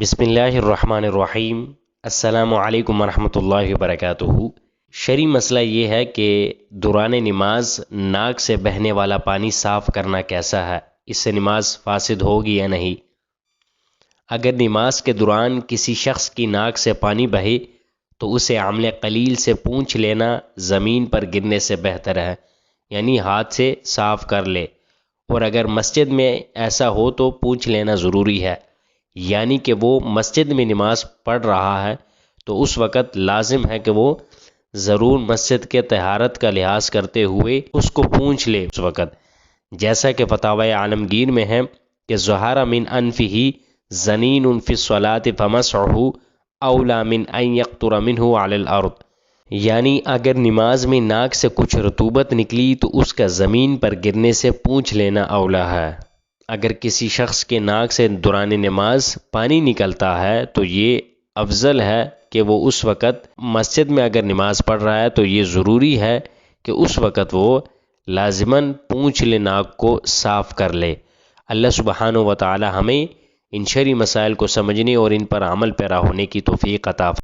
بسم اللہ الرحمن الرحیم۔ السلام علیکم ورحمۃ اللہ وبرکاتہ۔ شرعی مسئلہ یہ ہے کہ دوران نماز ناک سے بہنے والا پانی صاف کرنا کیسا ہے، اس سے نماز فاسد ہوگی یا نہیں۔ اگر نماز کے دوران کسی شخص کی ناک سے پانی بہے تو اسے عمل قلیل سے پونچھ لینا زمین پر گرنے سے بہتر ہے، یعنی ہاتھ سے صاف کر لے، اور اگر مسجد میں ایسا ہو تو پونچھ لینا ضروری ہے، یعنی کہ وہ مسجد میں نماز پڑھ رہا ہے تو اس وقت لازم ہے کہ وہ ضرور مسجد کے طہارت کا لحاظ کرتے ہوئے اس کو پونچھ لے اس وقت، جیسا کہ فتاوی عالمگیر میں ہے کہ ظہر من انفہ ظنین فی الصلاۃ فمسحہ اولی من ان یقطر منہ علی الارض، یعنی اگر نماز میں ناک سے کچھ رطوبت نکلی تو اس کا زمین پر گرنے سے پونچھ لینا اولا ہے۔ اگر کسی شخص کے ناک سے دوران نماز پانی نکلتا ہے تو یہ افضل ہے کہ وہ اس وقت مسجد میں اگر نماز پڑھ رہا ہے تو یہ ضروری ہے کہ اس وقت وہ لازماً پونچھ لے، ناک کو صاف کر لے۔ اللہ سبحانہ و تعالی ہمیں ان شرعی مسائل کو سمجھنے اور ان پر عمل پیرا ہونے کی توفیق عطا فرمائے۔